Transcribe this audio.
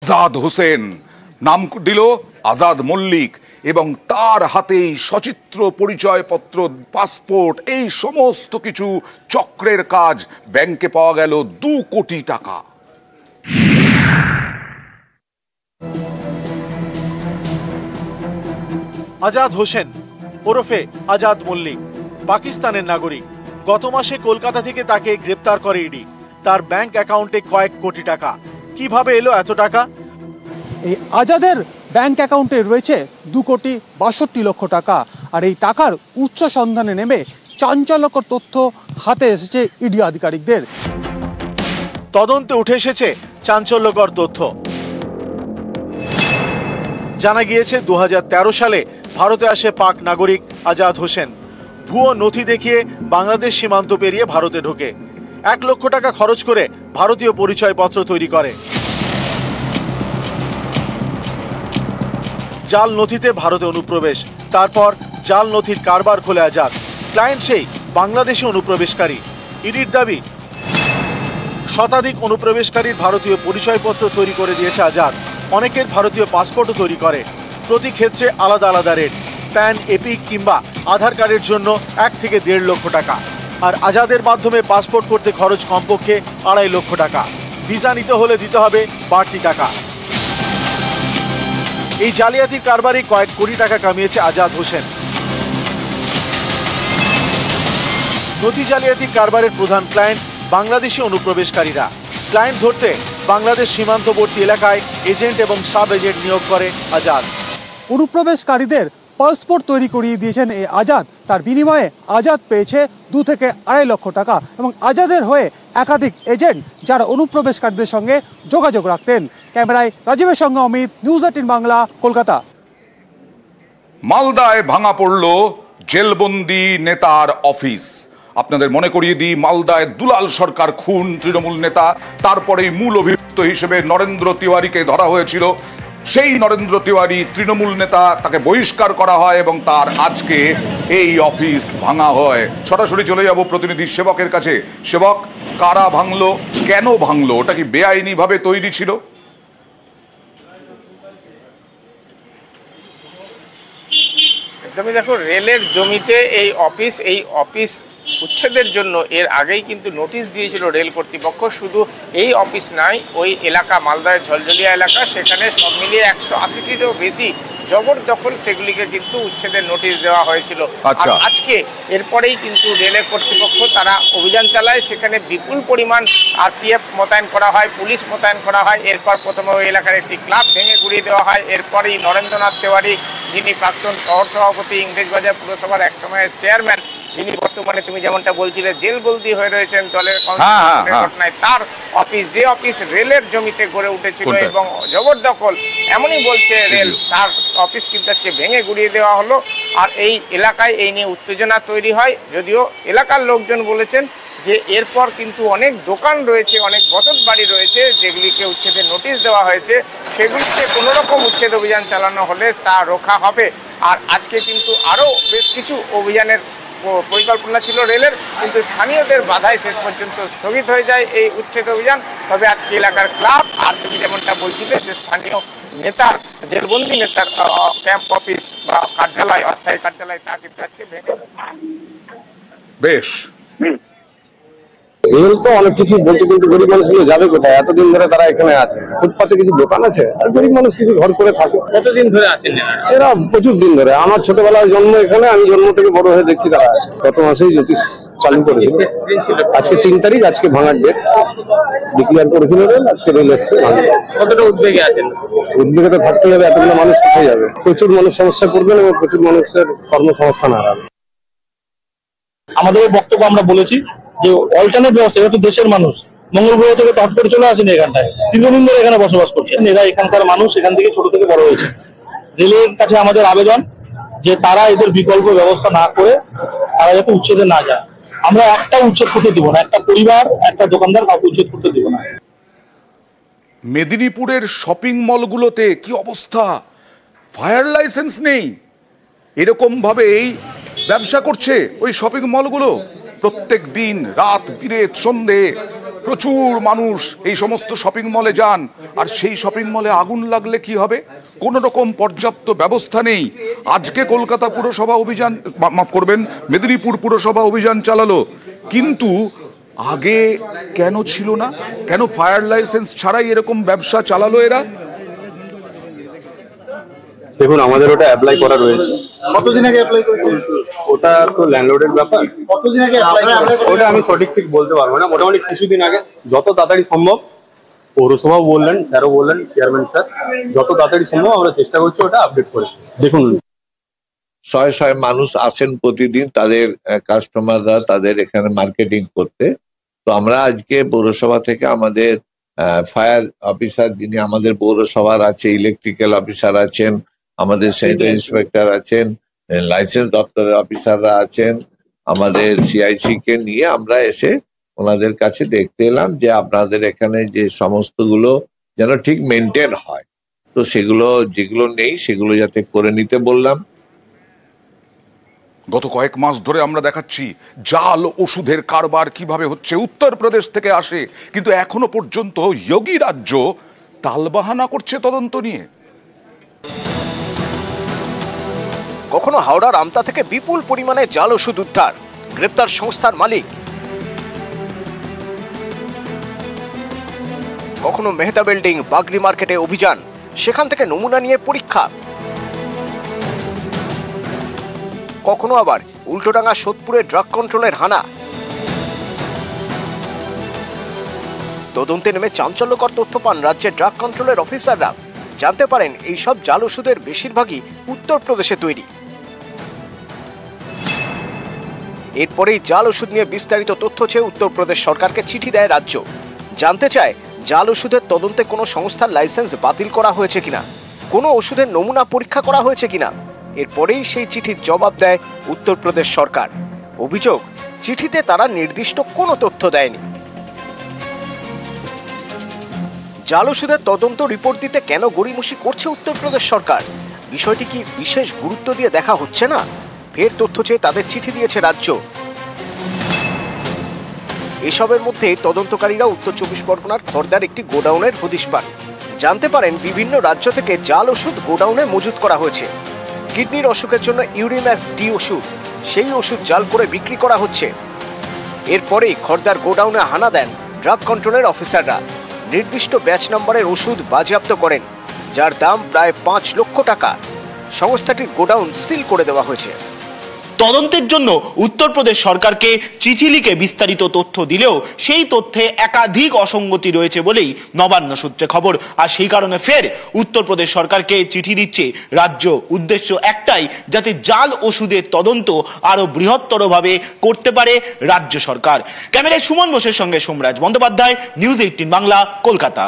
আজাদ হোসেন, নাম দিল আজাদ মল্লিক, এবং তার হাতেই সচিত্র পরিচয়পত্র, পাসপোর্ট, এই সমস্ত কিছু চক্রের কাজ। ব্যাংকে পাওয়া গেল 2 কোটি টাকা। আজাদ হোসেন ওরফে আজাদ মল্লিক পাকিস্তানের নাগরিক। গত মাসে কলকাতা থেকে তাকে গ্রেপ্তার করে ইডি। তার ব্যাংক অ্যাকাউন্টে কয়েক কোটি টাকা। কিভাবে এলো এত টাকা? এই আজাদের ব্যাংক অ্যাকাউন্টে রয়েছে 2,62,00,000 টাকা। আর এই টাকার উচ্চ সন্ধানে নেমে চাঞ্চল্যকর তথ্য হাতে এসেছে ইডি আধিকারিকদের। তদন্তে উঠে এসেছে চাঞ্চল্যকর তথ্য। জানা গিয়েছে 2013 সালে ভারতে আসে পাক নাগরিক আজাদ হোসেন। ভুয়ো নথি দেখিয়ে বাংলাদেশ সীমান্ত পেরিয়ে ভারতে ঢোকে। 1 লক্ষ টাকা খরচ করে ভারতীয় পরিচয়পত্র তৈরি করে। জাল নথিতে ভারতে অনুপ্রবেশ, তারপর জাল নথির কারবার খোলে আজাদ। ক্লায়েন্ট সেই বাংলাদেশি অনুপ্রবেশকারী। ইডির দাবি, শতাধিক অনুপ্রবেশকারীর ভারতীয় পরিচয়পত্র তৈরি করে দিয়েছে আজাদ। অনেকের ভারতীয় পাসপোর্টও তৈরি করে। প্রতি ক্ষেত্রে আলাদা আলাদা রেট। প্যান, এপিক কিংবা আধার কার্ডের জন্য 1 থেকে 1.5 লক্ষ টাকা। আর আজাদের মাধ্যমে পাসপোর্ট করতে খরচ কমপক্ষে 2.5 লক্ষ টাকা। ভিসা নিতে হলে দিতে হবে বাড়তি টাকা। এই জালিয়াতির কারবারে কয়েক কোটি টাকা কামিয়েছে আজাদ হোসেন। নথি জালিয়াতির কারবারের প্রধান ক্লায়েন্ট বাংলাদেশি অনুপ্রবেশকারীরা। ক্লায়েন্ট ধরতে বাংলাদেশ সীমান্তবর্তী এলাকায় এজেন্ট এবং সাব এজেন্ট নিয়োগ করে আজাদ। অনুপ্রবেশকারীদের পাসপোর্ট তৈরি করিয়ে দিয়েছেন এই আজাদ। তার বিনিময়ে আজাদ পেয়েছে 2 থেকে 2.5 লক্ষ টাকা। এবং আজাদের হয়ে একাধিক এজেন্ট যারা অনুপ্রবেশকারীদের সঙ্গে যোগাযোগ রাখতেন। ক্যামেরায় রাজীবের সঙ্গে অমিত, নিউজ 18 বাংলা, কলকাতা। মালদায় ভাঙা পড়ল জেলবন্দি নেতার অফিস। আপনাদের মনে করিয়ে দিই, মালদায় দুলাল সরকার খুন তৃণমূল নেতা, তারপরেই মূল অভিযুক্ত হিসেবে নরেন্দ্র তিওয়ারিকে ধরা হয়েছিল। সেই নরেন্দ্র তিওয়ারি তৃণমূল নেতা, তাকে বহিষ্কার করা হয় এবং তার আজকে এই অফিস ভাঙা হয়। সরাসরি চলে যাব প্রতিনিধি সেবকের কাছে। সেবক, কারা ভাঙলো, কেন ভাঙলো, ওটা কি বেআইনি ভাবে তৈরি ছিল? তুমি দেখো, রেলের জমিতে এই অফিস উচ্ছেদের জন্য এর আগেই কিন্তু নোটিশ দিয়েছিল রেল কর্তৃপক্ষ। শুধু এই অফিস নয়, ওই এলাকা মালদায় ঝলঝলিয়া এলাকা, সেখানে সব মিলিয়ে 180টিরও বেশি জবরদখল, সেগুলিকে কিন্তু উচ্ছেদের নোটিশ দেওয়া হয়েছিল। আর আজকে এরপরেই কিন্তু রেলের কর্তৃপক্ষ তারা অভিযান চালায়। সেখানে বিপুল পরিমাণ আরপিএফ মোতায়েন করা হয়, পুলিশ মোতায়েন করা হয়। এরপর প্রথমে ওই এলাকার একটি ক্লাব ভেঙে গুড়িয়ে দেওয়া হয়। এরপরেই নরেন্দ্রনাথ তিওয়ারি, যিনি প্রাক্তন শহর সভাপতি, ইংরেজবাজার পুরসভার একসময়ের চেয়ারম্যান, যিনি বর্তমানে তুমি যেমনটা বলছিলে জেলবন্দি হয়ে রয়েছেন দলের ঘটনায়, তার অফিস, যে অফিস রেলের জমিতে গড়ে উঠেছিল এবং জবরদখল, এমনই বলছে রেল, তার অফিস কিন্তু আজকে ভেঙে গুড়িয়ে দেওয়া হলো। আর এই এলাকায় এই নিয়ে উত্তেজনা তৈরি হয়। যদিও এলাকার লোকজন বলেছেন যে এরপর কিন্তু অনেক দোকান রয়েছে, অনেক বসত বাড়ি রয়েছে, যেগুলিকে উচ্ছেদের নোটিশ দেওয়া হয়েছে, সেগুলিতে কোনো রকম উচ্ছেদ অভিযান চালানো হলে তা রক্ষা হবে। আর আজকে কিন্তু আরও বেশ কিছু অভিযানের পরিকল্পনা ছিল রেলের, কিন্তু স্থানীয়দের বাধায় শেষ পর্যন্ত স্থগিত হয়ে যায় এই উচ্ছেদ অভিযান। তবে আজকে এলাকার ক্লাব, আর তুমি যেমনটা বলছিলে যে স্থানীয় নেতার, জেলবন্দি নেতার ক্যাম্প অফিস বা কার্যালয়, অস্থায়ী কার্যালয়, তা কিন্তু আজকে ভেঙে। বেশ, রেল তো অনেক কিছু বলছে, কিন্তু গরিব মানুষগুলো যাবে কোথায়? এতদিন ধরে তারা এখানে আছে। ফুটপাতে কিছু দোকান আছে, আর গরিব মানুষ কিছু ঘর করে থাকে। কতদিন ধরে আছেন এরা? প্রচুর দিন ধরে। আমার ছোটবেলায় জন্ম এখানে, আমি জন্ম থেকে বড় হয়ে দেখছি তারা আছে। গত মাসেই নোটিশ চালু করেছিল। আজকে 3 তারিখ, আজকে ভাঙার ডেট ডিক্লেয়ার করেছিল রেল। আজকে রেল এসছে। কতটা উদ্বেগে আছেন? উদ্বেগে তো থাকতে হবে, এতগুলো মানুষ কোথায় যাবে? প্রচুর মানুষ সমস্যায় পড়বেন এবং প্রচুর মানুষের কর্মসংস্থান হারাবে। আমাদের বক্তব্য আমরা বলেছি যে অল্টারনেট ব্যবস্থা, এটা তো দেশের মানুষ, মঙ্গল গ্রহ থেকে হট করে চলে আসেন এখানটায়, দীর্ঘদিন ধরে এখানে বসবাস করছেন। এরা এখানকার মানুষ, এখান থেকে ছোট থেকে বড় হয়েছে। রেলের কাছে আমাদের আবেদন যে তারা এদের বিকল্প ব্যবস্থা না করে তারা যাতে উচ্ছেদে না যায়। আমরা একটা উচ্ছেদ করতে দিব না, একটা পরিবার, একটা দোকানদার কাউকে উচ্ছেদ করতে দিব না। মেদিনীপুরের শপিং মলগুলোতে কি অবস্থা? ফায়ার লাইসেন্স নেই, এরকম ভাবেই ব্যবসা করছে ওই শপিং মলগুলো। প্রত্যেক দিন রাত বিরেত সন্ধে প্রচুর মানুষ এই সমস্ত শপিং মলে যান, আর সেই শপিং মলে আগুন লাগলে কি হবে? কোনো রকম পর্যাপ্ত ব্যবস্থা নেই। আজকে কলকাতা পুরসভা অভিযান, মাফ করবেন, মেদিনীপুর পুরসভা অভিযান চালালো, কিন্তু আগে কেন ছিল না? কেন ফায়ার লাইসেন্স ছাড়াই এরকম ব্যবসা চালালো এরা? দেখুন, আমাদের ওটা অ্যাপ্লাই করা রয়েছে। কতদিন আগে অ্যাপ্লাই করেছেন? ওটা তো ল্যান্ডলর্ডের ব্যাপার, কতদিন আগে অ্যাপ্লাই করেছেন? ওটা আমি সঠিক ঠিক বলতে পারবো না। মোটামুটি কিছুদিন আগে, যত তাড়াতাড়ি সম্ভব। পৌরসভা বললেন, স্যারও বললেন, চেয়ারম্যান স্যার, যত তাড়াতাড়ি সম্ভব আমরা চেষ্টা করছি ওটা আপডেট করে। দেখুন, শয়ে শয়ে মানুষ আসেন প্রতিদিন, তাদের কাস্টমাররা তাদের এখানে মার্কেটিং করতে। তো আমরা আজকে পৌরসভা থেকে আমাদের ফায়ার অফিসার, যিনি আমাদের পৌরসভার আছে, ইলেকট্রিক্যাল অফিসার আছেন, আমাদের স্যানিটারি ইন্সপেক্টর আছেন, লাইসেন্স দপ্তরের অফিসাররা আছেন, আমাদের সিআইসি কে নিয়ে আমরা এসে ওনাদের কাছে দেখতে এলাম যে আপনাদের এখানে যে সমস্তগুলো যেন ঠিক মেনটেন হয়। তো সেগুলো যেগুলো নেই সেগুলো যাতে করে নিতে বললাম। গত কয়েক মাস ধরে আমরা দেখাচ্ছি জাল ওষুধের কারবার কিভাবে হচ্ছে, উত্তরপ্রদেশ থেকে আসে, কিন্তু এখনো পর্যন্ত যোগী রাজ্য টালবাহানা করছে তদন্ত নিয়ে। কখনো হাওড়ার আমতা থেকে বিপুল পরিমাণে জাল ওষুধ উদ্ধার, গ্রেপ্তার সংস্থার মালিক। কখনো মেহতা বিল্ডিং, বাগরি মার্কেটে অভিযান, সেখান থেকে নমুনা নিয়ে পরীক্ষা। কখনো আবার উল্টোডাঙ্গা সোদপুরে ড্রাগ কন্ট্রোলের হানা। তদন্তে নেমে চাঞ্চল্যকর তথ্য পান রাজ্যের ড্রাগ কন্ট্রোলের অফিসাররা। জানতে পারেন এই সব জাল ওষুধের বেশিরভাগই উত্তরপ্রদেশে তৈরি। এরপরেই জাল ওষুধ নিয়ে বিস্তারিত তথ্য চেয়ে উত্তরপ্রদেশ সরকারকে চিঠি দেয় রাজ্য। জানতে চায় জাল ওষুধের তদন্তে কোনো সংস্থার লাইসেন্স বাতিল করা হয়েছে কিনা, কোনো ওষুধের নমুনা পরীক্ষা করা হয়েছে কিনা। এরপরেই সেই চিঠির জবাব দেয় উত্তরপ্রদেশ সরকার। অভিযোগ, চিঠিতে তারা নির্দিষ্ট কোনো তথ্য দেয়নি। জাল ওষুধের তদন্ত রিপোর্ট দিতে কেন গড়িমসি করছে উত্তরপ্রদেশ সরকার? বিষয়টি কি বিশেষ গুরুত্ব দিয়ে দেখা হচ্ছে না? ফের তথ্য চেয়ে তাদের চিঠি দিয়েছে রাজ্য। এসবের মধ্যে তদন্তকারীরা উত্তর 24 পরগনার খড়দার একটি গোডাউনের হদিশ পান। জানতে পারেন বিভিন্ন রাজ্য থেকে জাল ওষুধ গোডাউনে মজুত করা হয়েছে। কিডনির অসুখের জন্য ইউরিম্যাক্স ডি ওষুধ, সেই ওষুধ জাল করে বিক্রি করা হচ্ছে। এরপরেই খড়দার গোডাউনে হানা দেন ড্রাগ কন্ট্রোলের অফিসাররা। নির্দিষ্ট ব্যাচ নম্বরের ওষুধ বাজেয়াপ্ত করেন, যার দাম প্রায় 5 লক্ষ টাকা। সংস্থাটির গোডাউন সিল করে দেওয়া হয়েছে। তদন্তের জন্য উত্তরপ্রদেশ সরকারকে চিঠি লিখে বিস্তারিত তথ্য দিলেও সেই তথ্যে একাধিক অসঙ্গতি রয়েছে বলেই নবান্ন সূত্রে খবর। আর সেই কারণে ফের উত্তরপ্রদেশ সরকারকে চিঠি দিচ্ছে রাজ্য। উদ্দেশ্য একটাই, যাতে জাল ওষুধের তদন্ত আরো বৃহত্তরভাবে করতে পারে রাজ্য সরকার। ক্যামেরায় সুমন বোসের সঙ্গে সোমরাজ বন্দ্যোপাধ্যায়, নিউজ 18 বাংলা, কলকাতা।